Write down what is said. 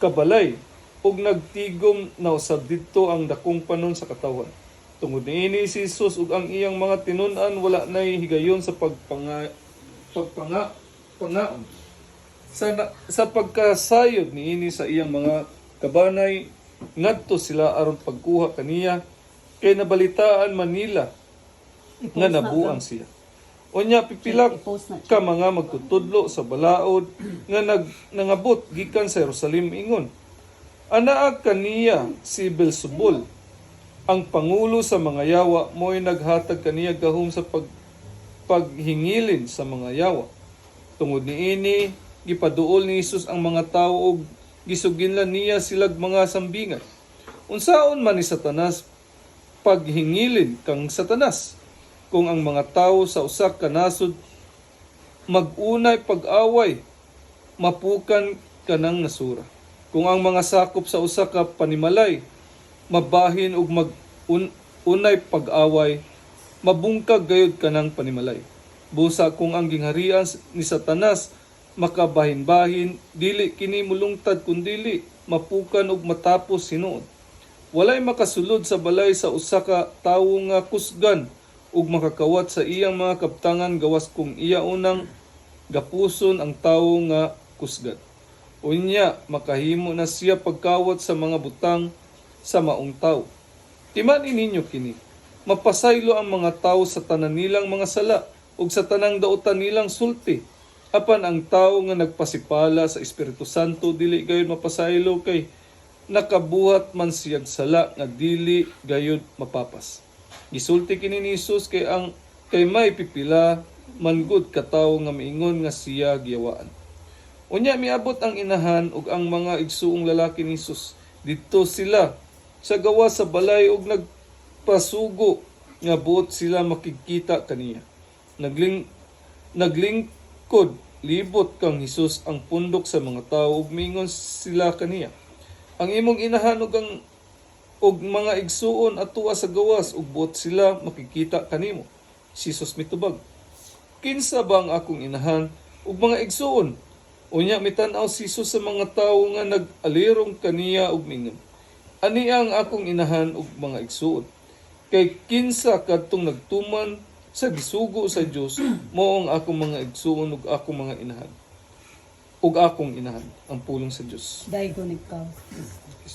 kabalay ug nagtigom na usab didto ang dakong panon sa katawan. Tungod niini si Jesus ug ang iyang mga tinun-an wala nay higayon sa pangaon. Sa pagkasayod niini sa iyang mga kabanay ngadto sila aron pagkuha kaniya kay nabalitaan man nila nga nabuang siya. Unya pipila ka mga magtutudlo sa balaod nga nangabot gikan sa Jerusalem ingon, anaag kaniya si Beelzebul, ang pangulo sa mga yawa, mo'y naghatag kaniya gahom sa paghingilin sa mga yawa. Tungod niini gipaduol ni Jesus ang mga tawo og gisuginlan niya silag mga sambingan. Unsaon man ni Satanas paghingilin kang Satanas? Kung ang mga tao sa usa ka nasod mag-unay pag-away, mapukan kanang nasura. Kung ang mga sakop sa usa ka panimalay mabahin ug mag-unay pag-away, mabungkag gayud kanang panimalay. Busa kung ang gingharian ni Satanas makabahin-bahin, dili kini mulungtad kundili mapukan ug matapos hinuod. Walay makasulod sa balay sa usa ka tawo nga kusgan ug makakawat sa iyang mga kaptangan gawas kung iya unang gapuson ang tawo nga kusgan. Unya makahimo na siya pagkawat sa mga butang sa maong tawo. Timanin ninyo kini, mapasaylo ang mga tawo sa tanan nilang mga sala ug sa tanang dautan nilang sulti. Apan ang tawo nga nagpasipala sa Espiritu Santo dili gayud mapasaylo kay nakabuhat man siyag sala nga dili gayud mapapas. Gisulti kini ni Jesus kay may pipila man gud ka tawo nga miingon nga siya giyawaan. Unya miabot ang inahan ug ang mga igsuong lalaki ni Jesus. Didto sila sa gawas sa balay ug nagpasugo nga buot sila makikita kaniya. Naglingkod libot kang Jesus ang pundok sa mga tawo ug miingon sila kaniya, ang imong inahan ug mga igsuon atuwa sa gawas ug buot sila makikita kanimo. Si Jesus mitubag, kinsa ba ang akong inahan ug mga igsuon? Unya mitan-aw si Jesus sa mga tawo nga nag-alirong kaniya ug mingon, ani ang akong inahan ug mga igsuon? Kay kinsa kadtong nagtuman sa gisugo sa Dios mao ang akong mga igsuon ug akong mga inahan ug akong inahan ang pulong sa Dios. Daigon ikaw.